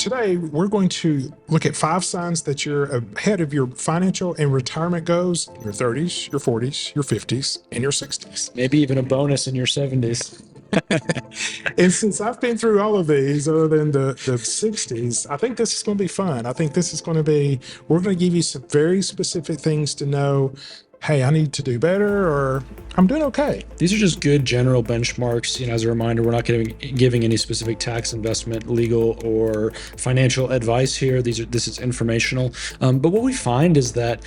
Today, we're going to look at 5 signs that you're ahead of your financial and retirement goals in your 30s, your 40s, your 50s, and your 60s. Maybe even a bonus in your 70s. And since I've been through all of these, other than the 60s, I think this is going to be fun. I think this is going to be, we're going to give you some very specific things to know. Hey, I need to do better, or I'm doing okay. These are just good general benchmarks. As a reminder, we're not giving any specific tax, investment, legal, or financial advice here. This is informational. But what we find is that,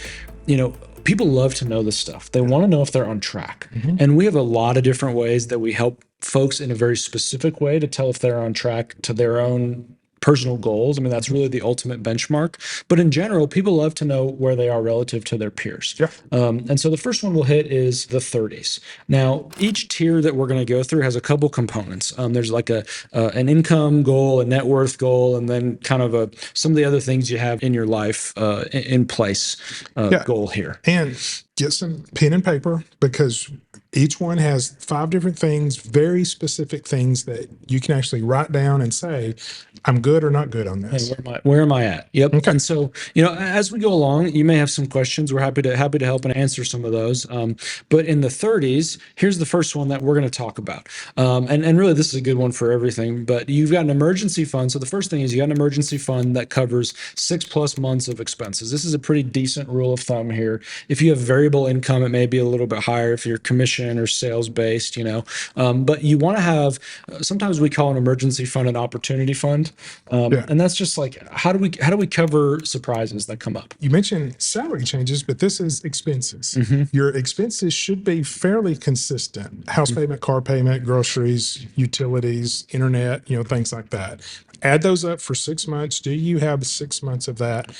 people love to know this stuff. They want to know if they're on track. And we have a lot of different ways that we help folks in a very specific way to tell if they're on track to their own personal goals. I mean, that's really the ultimate benchmark. But in general, people love to know where they are relative to their peers. Yeah. And so the first one we'll hit is the 30s. Now, each tier that we're going to go through has a couple components. There's like an income goal, a net worth goal, and then kind of some of the other things you have in your life in place goal here. And get some pen and paper, because each one has 5 different things, very specific things that you can actually write down and say, I'm good or not good on this. Hey, where am I at? Yep. Okay. And so, as we go along, you may have some questions. We're happy to help and answer some of those. But in the 30s, here's the first one that we're going to talk about. And really, this is a good one for everything. But you've got an emergency fund. So the first thing is you got an emergency fund that covers 6+ months of expenses. This is a pretty decent rule of thumb here. If you have variable income, it may be a little bit higher if you're commission or sales based. But you want to have. Sometimes we call an emergency fund an opportunity fund. And that's just like, how do we cover surprises that come up? You mentioned salary changes, but this is expenses. Your expenses should be fairly consistent. House payment, car payment, groceries, utilities, internet, things like that. Add those up for 6 months. Do you have 6 months of that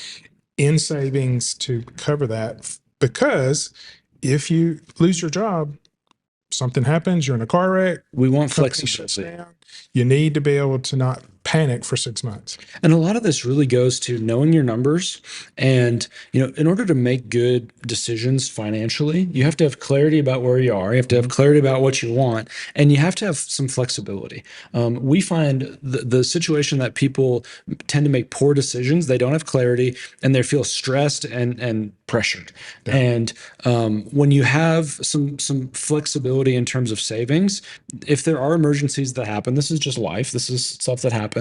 in savings to cover that? Because if you lose your job, something happens, you're in a car wreck, we want company shuts flexibility. down, you need to be able to not panic for 6 months. And a lot of this really goes to knowing your numbers. And, in order to make good decisions financially, you have to have clarity about where you are. You have to have clarity about what you want, and you have to have some flexibility. We find the situation that people tend to make poor decisions, they don't have clarity, and they feel stressed and pressured. Yeah. And when you have some flexibility in terms of savings, if there are emergencies that happen, this is just life. This is stuff that happens.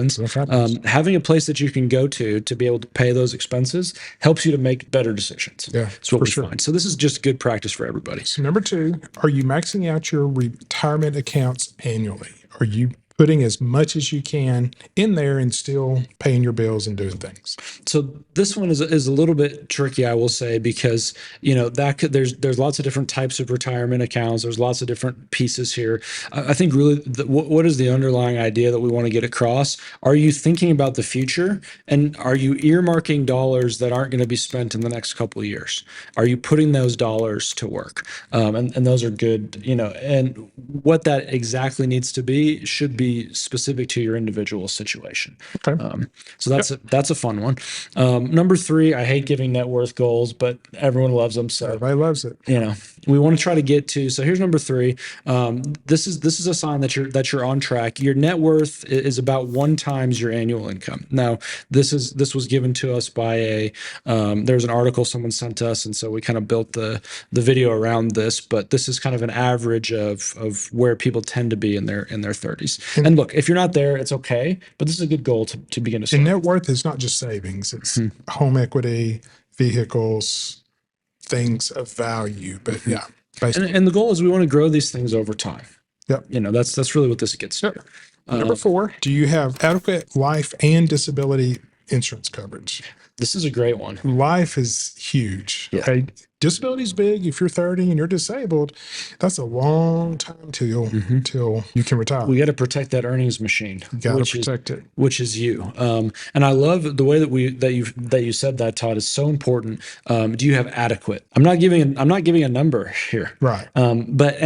Having a place that you can go to be able to pay those expenses helps you to make better decisions. Yeah, that's what for we sure. find. So this is just good practice for everybody. So number 2, are you maxing out your retirement accounts annually? Are you putting as much as you can in there and still paying your bills and doing things? So this one is a little bit tricky, I will say, because there's lots of different types of retirement accounts. There's lots of different pieces here. I think really what is the underlying idea that we want to get across? Are you thinking about the future, and are you earmarking dollars that aren't going to be spent in the next couple of years? Are you putting those dollars to work? And those are good. And what that exactly needs to be should be specific to your individual situation. Okay. So that's a fun one. Number 3, I hate giving net worth goals, but everyone loves them. So everybody loves it. We want to try to get to. So here's number 3. This is a sign that you're on track. Your net worth is about 1 times your annual income. Now, this was given to us by there's an article someone sent us, and so we kind of built the video around this. But this is kind of an average of where people tend to be in their 30s. And look, if you're not there, it's okay. But this is a good goal to begin to start. And net worth is not just savings; it's home equity, vehicles, things of value. But yeah, and the goal is we want to grow these things over time. Yep. That's really what this gets to. Number 4, do you have adequate life and disability insurance coverage? This is a great one. Life is huge. Yeah. Okay. Disability is big. If you're 30 and you're disabled, that's a long time till you can retire. We got to protect that earnings machine. You got to protect it, which is you. And I love the way that you said that, Todd, is so important. Do you have adequate? I'm not giving a number here. Right. But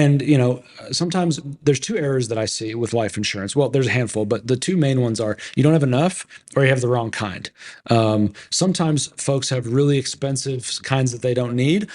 sometimes there's 2 errors that I see with life insurance. Well, there's a handful, but the 2 main ones are you don't have enough or you have the wrong kind. Sometimes folks have really expensive kinds that they don't need. need,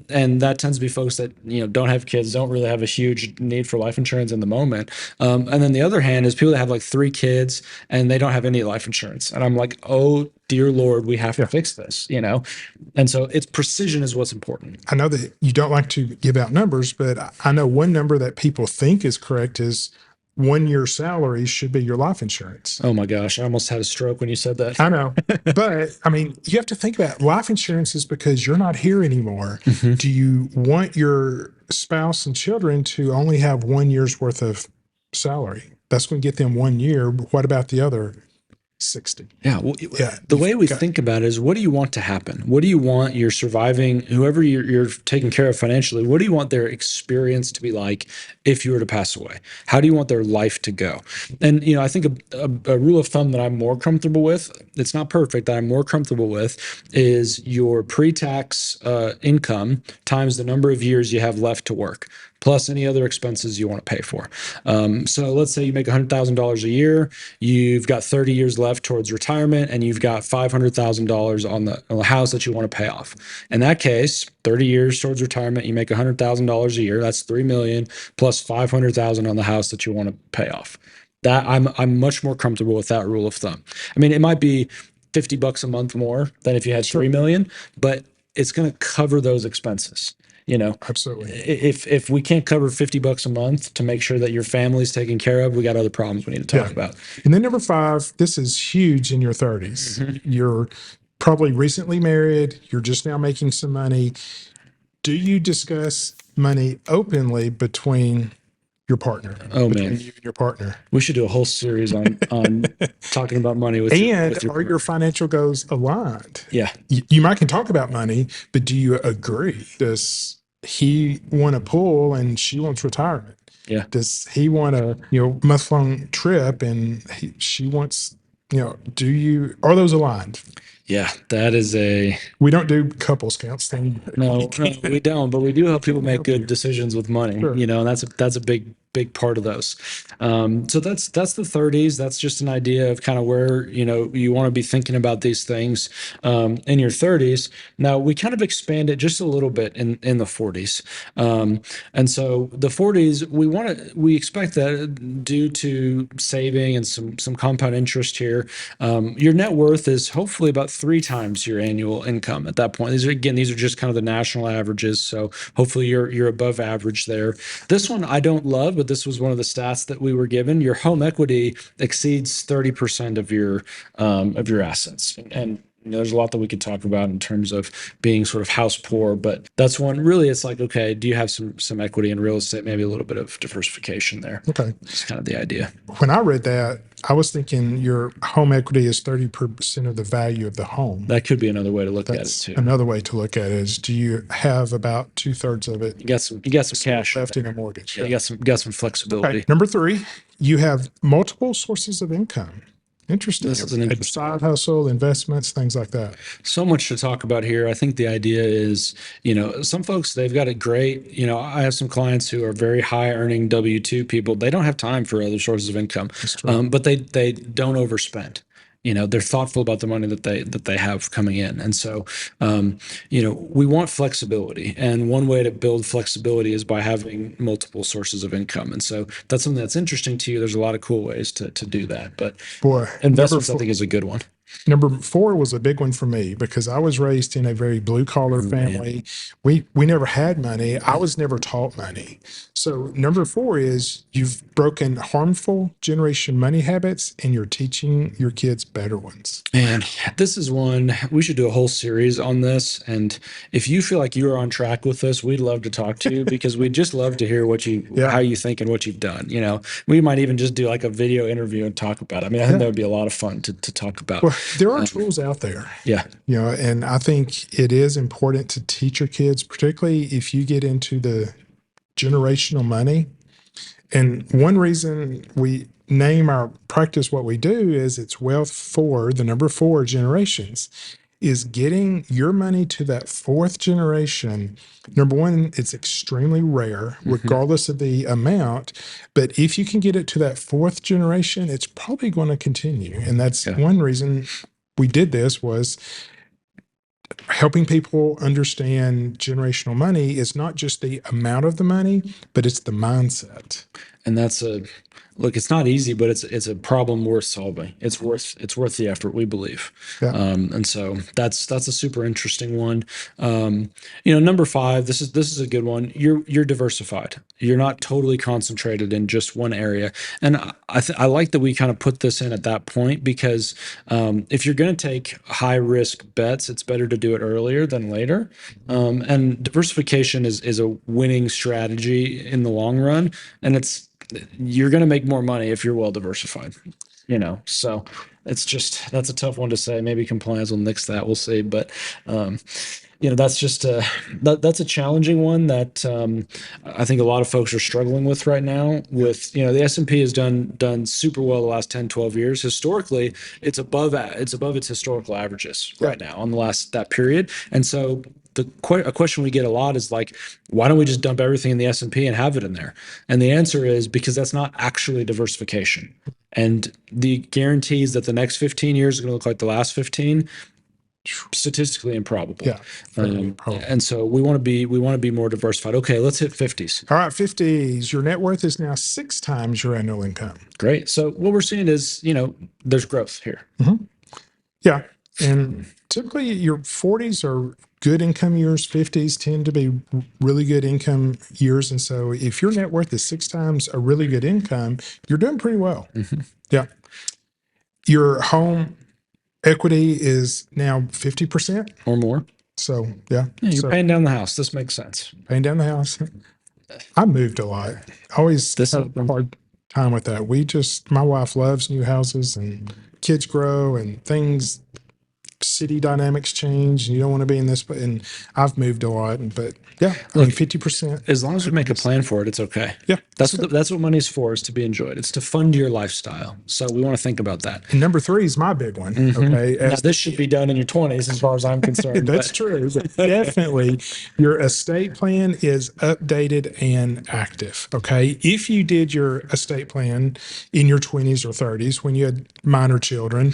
and that tends to be folks that don't have kids, don't really have a huge need for life insurance in the moment. And then the other hand is people that have like 3 kids and they don't have any life insurance, and I'm like, oh dear Lord, we have to fix this, And so it's precision is what's important. I know that you don't like to give out numbers, but I know one number that people think is correct is 1 year salary should be your life insurance. Oh my gosh, I almost had a stroke when you said that. I know, but I mean, you have to think about life insurance is because you're not here anymore. Do you want your spouse and children to only have 1 year's worth of salary? That's going to get them 1 year. But what about the other 60? Yeah. Well, Yeah, the way we think about it is, what do you want to happen? What do you want your surviving, whoever you're taking care of financially, what do you want their experience to be like if you were to pass away? How do you want their life to go? And, I think a rule of thumb that I'm more comfortable with, it's not perfect, that I'm more comfortable with, is your pre-tax income times the number of years you have left to work, plus any other expenses you want to pay for. So let's say you make $100,000 a year, you've got 30 years left towards retirement, and you've got $500,000 on the house that you want to pay off. In that case, 30 years towards retirement, you make $100,000 a year. That's $3 million plus $500,000 on the house that you want to pay off. That I'm much more comfortable with that rule of thumb. I mean, it might be $50 a month more than if you had 3 million, but it's going to cover those expenses. Absolutely. If we can't cover $50 a month to make sure that your family's taken care of, we got other problems we need to talk about. And then number 5, this is huge in your 30s. You're probably recently married. You're just now making some money. Do you discuss money openly between your partner? Oh between man, you and your partner. We should do a whole series on talking about money with And your are your financial goals aligned? Yeah. You might can talk about money, but do you agree? Does he want a pool and she wants retirement? Yeah. Does he want a month-long trip and she wants are those aligned? Yeah, that is We don't do couples counseling. No, we don't, but we do help people make good decisions with money. Sure. And that's a big part of those. So that's the 30s. That's just an idea of kind of where you want to be thinking about these things in your 30s. Now we kind of expand it just a little bit in the 40s, and so the 40s we expect that due to saving and some compound interest here, your net worth is hopefully about 3 times your annual income at that point. These are just kind of the national averages. So hopefully you're above average there. This one I don't love, but this was one of the stats that we were given. Your home equity exceeds 30% of your assets, and there's a lot that we could talk about in terms of being sort of house poor, but that's one. Really, it's like, okay, do you have some equity in real estate? Maybe a little bit of diversification there. Okay, it's kind of the idea. When I read that, I was thinking your home equity is 30% of the value of the home. That could be another way to look at it too. Another way to look at it is, do you have about 2/3 of it? You got some cash left in a mortgage. Yeah, you got some flexibility. Okay. Number 3, you have multiple sources of income. Interesting. This is an interesting side hustle, investments, things like that. So much to talk about here. I think the idea is, some folks, they've got it great. I have some clients who are very high earning W-2 people. They don't have time for other sources of income, but they don't overspend. They're thoughtful about the money that they have coming in. And so, we want flexibility. And one way to build flexibility is by having multiple sources of income. And so that's something that's interesting to you. There's a lot of cool ways to do that. But investments, I think, is a good one. Number 4 was a big one for me because I was raised in a very blue collar family. We never had money. I was never taught money. So number 4 is you've broken harmful generation money habits and you're teaching your kids better ones. Man, this is one we should do a whole series on this. And if you feel like you are on track with this, we'd love to talk to you because we'd just love to hear how you think and what you've done. We might even just do like a video interview and talk about it. I mean, I think that would be a lot of fun to talk about. Well, there are tools out there. Yeah. And I think it is important to teach your kids, particularly if you get into the generational money. And one reason we name our practice what we do is it's wealth for the number 4 generations, is getting your money to that 4th generation. Number 1, it's extremely rare, regardless of the amount. But if you can get it to that 4th generation, it's probably going to continue. And that's one reason we did this was helping people understand generational money is not just the amount of the money, but it's the mindset. And that's a look, it's not easy, but it's a problem worth solving. It's worth the effort, we believe. Yeah. And so that's a super interesting one. Number 5, this is a good one. You're diversified. You're not totally concentrated in just one area. And I like that we kind of put this in at that point, because if you're going to take high risk bets, it's better to do it earlier than later. And diversification is a winning strategy in the long run, and you're going to make more money if you're well diversified. So that's a tough one to say. Maybe compliance will nix that. We'll see. But that's just that's a challenging one that I think a lot of folks are struggling with right now. With the S&P has done super well the last 10, 12 years. Historically, it's above its historical averages right now on that period. And so a question we get a lot is like, why don't we just dump everything in the S&P and have it in there? And the answer is because that's not actually diversification. And the guarantees that the next 15 years are going to look like the last 15, statistically improbable. Yeah. Improbable. And so we want to be more diversified. Okay, let's hit 50s. All right, 50s. Your net worth is now 6 times your annual income. Great. So what we're seeing is, there's growth here. Mm-hmm. Yeah. And typically your 40s are good income years. 50s tend to be really good income years. And so if your net worth is 6 times a really good income, you're doing pretty well. Mm-hmm. Yeah. Your home equity is now 50% or more. So, yeah. You're paying down the house. This makes sense. Paying down the house. I moved a lot. I always had a hard time with that. My wife loves new houses, and kids grow and things, city dynamics change, and you don't want to be in this, and I've moved a lot, but yeah, look, 50%. As long as we make a plan for it, it's okay. Yeah. That's what money's for, is to be enjoyed. It's to fund your lifestyle. So we want to think about that. And number 3 is my big one. Mm-hmm. Okay. Now, this should be done in your 20s as far as I'm concerned. That's true. But definitely your estate plan is updated and active. Okay. If you did your estate plan in your 20s or 30s when you had minor children,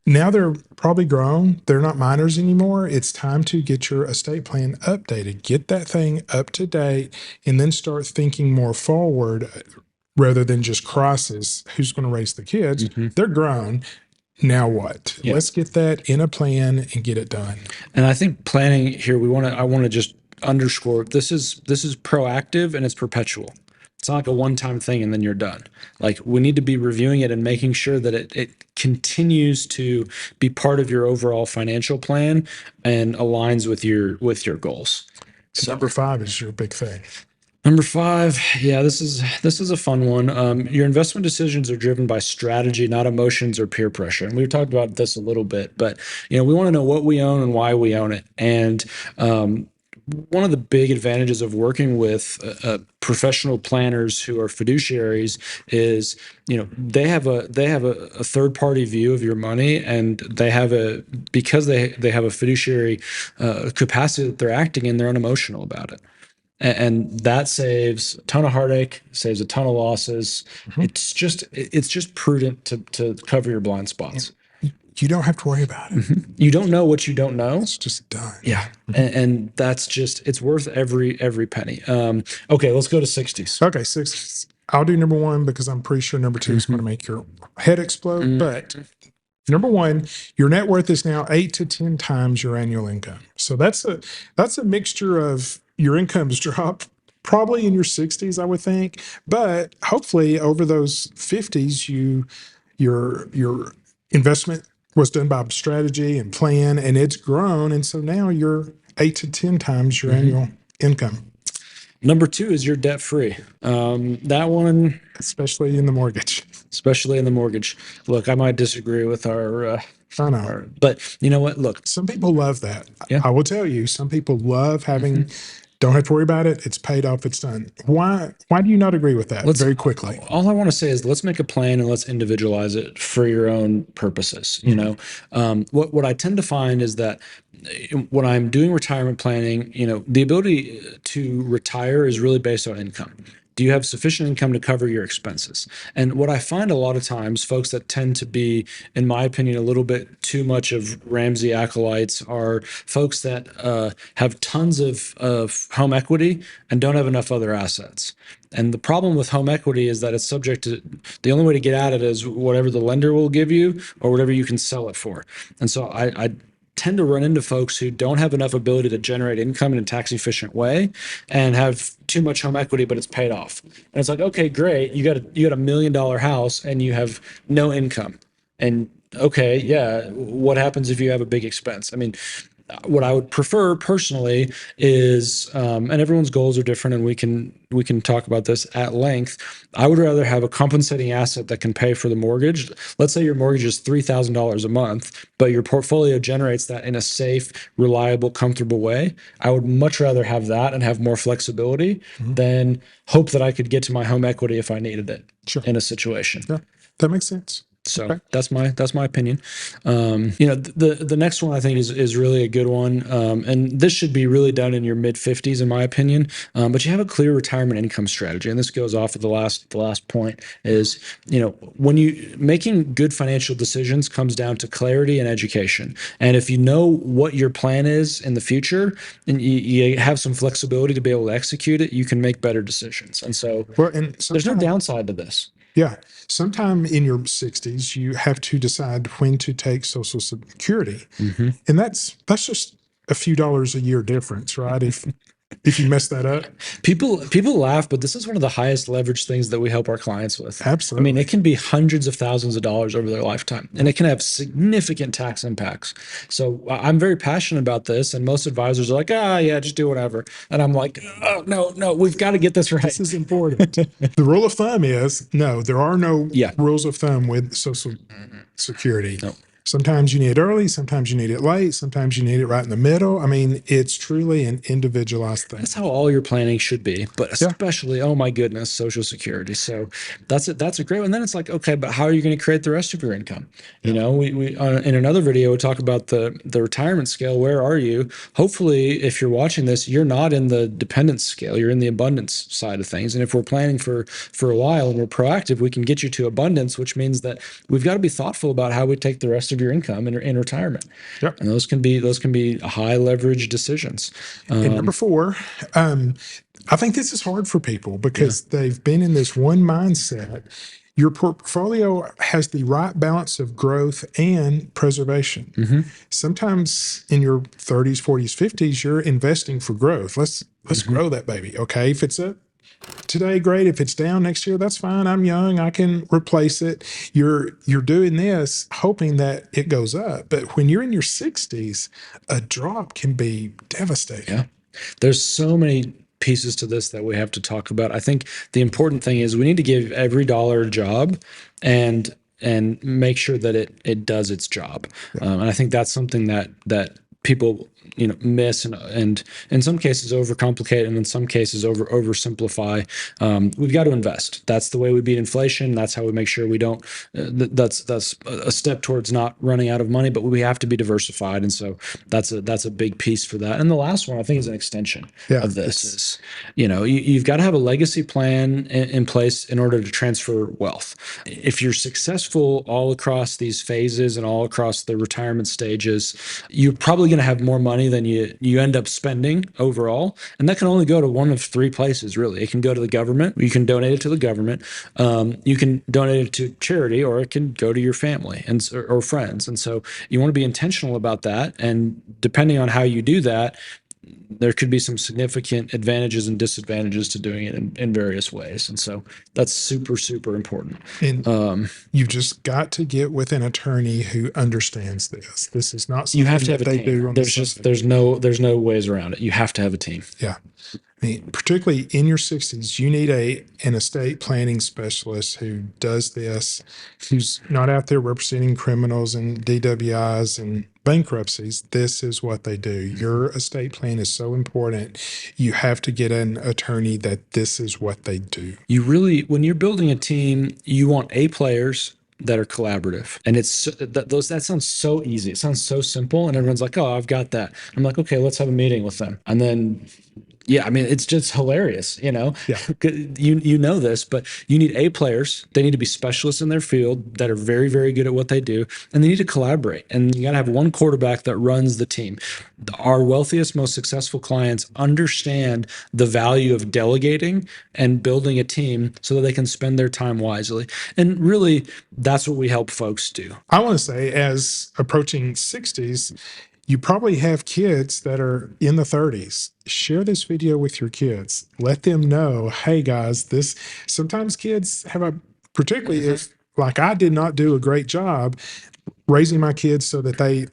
now they're probably grown. They're not minors anymore. It's time to get your estate plan updated. Get that thing up to date, and then start thinking more forward rather than just crisis. Who's going to raise the kids? Mm-hmm. They're grown. Now what? Yeah. Let's get that in a plan and get it done. And I think planning here, I want to just underscore, this is proactive and it's perpetual. It's not like a one-time thing and then you're done. Like, we need to be reviewing it and making sure that it continues to be part of your overall financial plan and aligns with your goals. So number 5 is your big thing. Number 5, yeah, this is a fun one. Your investment decisions are driven by strategy, not emotions or peer pressure. And we've talked about this a little bit, but we want to know what we own and why we own it. And one of the big advantages of working with professional planners who are fiduciaries is, they have a third party view of your money, and because they have a fiduciary capacity that they're acting in, they're unemotional about it. And that saves a ton of heartache, saves a ton of losses. Mm-hmm. It's just prudent to cover your blind spots. You don't have to worry about it. Mm-hmm. You don't know what you don't know. It's just done. Yeah. Mm-hmm. And that's it's worth every penny. Okay, let's go to 60s. Okay, 60s. I'll do number 1 because I'm pretty sure number 2 mm-hmm. is going to make your head explode. Mm-hmm. But number 1, your net worth is now 8 to 10 times your annual income. So that's a mixture of your income's dropped probably in your 60s, I would think. But hopefully over those 50s, your investment was done by strategy and plan, and it's grown. And so now you're 8 to 10 times your mm-hmm. annual income. Number 2 is you're debt free. That one, especially in the mortgage. Look, I might disagree with our. I know. But you know what? Look, some people love that. Yeah. I will tell you, some people love having. Mm-hmm. Don't have to worry about it. It's paid off. It's done. Why do you not agree with that? Very quickly. All I want to say is let's make a plan and let's individualize it for your own purposes. Mm-hmm. What I tend to find is that when I'm doing retirement planning, the ability to retire is really based on income. do you have sufficient income to cover your expenses? And what I find a lot of times, folks that tend to be, in my opinion, a little bit too much of Ramsey acolytes are folks that have tons of home equity and don't have enough other assets. And the problem with home equity is that it's subject to, the only way to get at it is whatever the lender will give you or whatever you can sell it for. And so I tend to run into folks who don't have enough ability to generate income in a tax efficient way and have too much home equity, but it's paid off. And it's like, okay, great. You got $1 million house and you have no income. And okay, yeah, what happens if you have a big expense? I mean, what I would prefer personally is, and everyone's goals are different, and we can talk about this at length. I would rather have a compensating asset that can pay for the mortgage. Let's say your mortgage is $3,000 a month, but your portfolio generates that in a safe, reliable, comfortable way. I would much rather have that and have more flexibility than hope that I could get to my home equity if I needed it in a situation. Yeah, that makes sense. So Okay. that's my opinion. The next one I think is really a good one, and this should be really done in your mid 50s, in my opinion. But you have a clear retirement income strategy, and this goes off of the last point. Is when you making good financial decisions comes down to clarity and education. And if you know what your plan is in the future, and you have some flexibility to be able to execute it, you can make better decisions. And so there's no downside to this. Yeah. Sometime in your 60s, you have to decide when to take Social Security. And that's just a few dollars a year difference, right? If you mess that up. People laugh, but this is one of the highest leverage things that we help our clients with. Absolutely. I mean, it can be hundreds of thousands of dollars over their lifetime, and it can have significant tax impacts. So I'm very passionate about this, and most advisors are like, yeah, just do whatever. And I'm like, oh, no, we've got to get this right. This is important. The rule of thumb is no, there are no rules of thumb with Social Security. No. Sometimes you need it early, sometimes you need it late, sometimes you need it right in the middle. I mean, it's truly an individualized thing. That's how all your planning should be, but especially, oh my goodness, Social Security. So that's a great one. And then it's like, okay, but how are you going to create the rest of your income? We in another video, we talk about the retirement scale. Where are you? Hopefully, if you're watching this, you're not in the dependence scale. You're in the abundance side of things. And if we're planning for a while and we're proactive, we can get you to abundance, which means that we've got to be thoughtful about how we take the rest of your income in retirement. Yep. And those can be high leverage decisions. And number 4, I think this is hard for people because they've been in this one mindset. Your portfolio has the right balance of growth and preservation. Sometimes in your 30s, 40s, 50s, you're investing for growth. Let's grow that baby. Okay. If it's up today, great. If it's down next year, that's fine. I'm young. I can replace it. You're doing this hoping that it goes up. But when you're in your 60s, a drop can be devastating. Yeah. There's so many pieces to this that we have to talk about. I think the important thing is we need to give every dollar a job and make sure that it does its job. And I think that's something that people miss and in some cases overcomplicate and in some cases oversimplify. We've got to invest. That's the way we beat inflation. That's how we make sure we don't. That's a step towards not running out of money. But we have to be diversified, and so that's a big piece for that. And the last one I think is an extension of this. Is you've got to have a legacy plan in place in order to transfer wealth. If you're successful all across these phases and all across the retirement stages, you're probably going to have more money than you end up spending overall. And that can only go to one of 3 places, really. It can go to the government. You can donate it to the government. You can donate it to charity, or it can go to your family or friends. And so you want to be intentional about that. And depending on how you do that, there could be some significant advantages and disadvantages to doing it in various ways. And so that's super, super important. And you've just got to get with an attorney who understands this. This is not something you have to have that a they do team. on There's no ways around it. You have to have a team. Yeah. I mean, particularly in your 60s, you need an estate planning specialist who does this, who's not out there representing criminals and DWIs and bankruptcies. This is what they do. Your estate plan is so important. You have to get an attorney that this is what they do. You really, when you're building a team, you want A players that are collaborative. And that sounds so easy. It sounds so simple. And everyone's like, oh, I've got that. I'm like, okay, let's have a meeting with them. And then Yeah, I mean, it's just hilarious, you know. Yeah. You know this, but you need A players. They need to be specialists in their field that are very, very good at what they do, and they need to collaborate. And you got to have one quarterback that runs the team. Our wealthiest, most successful clients understand the value of delegating and building a team so that they can spend their time wisely. And really, that's what we help folks do. I want to say, as approaching 60s, you probably have kids that are in the 30s. Share this video with your kids. Let them know, hey guys, this sometimes kids have a, particularly if, like, I did not do a great job raising my kids so that they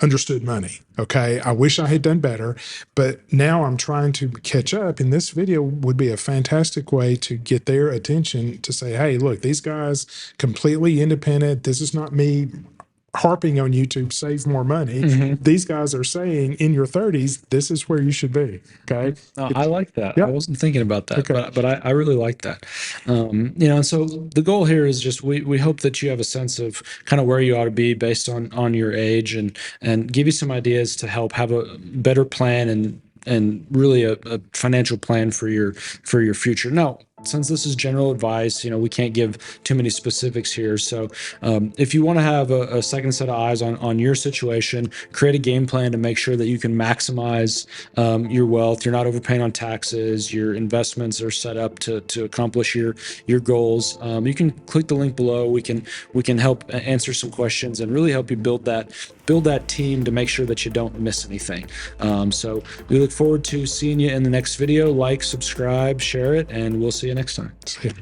understood money. Okay. I wish I had done better, but now I'm trying to catch up. And this video would be a fantastic way to get their attention to say, hey, look, these guys completely independent. This is not me harping on you to save more money. These guys are saying in your 30s, this is where you should be. Okay. I like that. Yeah. I wasn't thinking about that, Okay. but I really like that. You know, and so the goal here is just we hope that you have a sense of kind of where you ought to be based on your age, and give you some ideas to help have a better plan and really a financial plan for your future. Now, since this is general advice, you know, we can't give too many specifics here. So if you want to have a second set of eyes on your situation, create a game plan to make sure that you can maximize your wealth. You're not overpaying on taxes. Your investments are set up to accomplish your goals. You can click the link below. We can help answer some questions and really help you build that team to make sure that you don't miss anything. So we look forward to seeing you in the next video. Like, subscribe, share it, and we'll see you next time. See ya.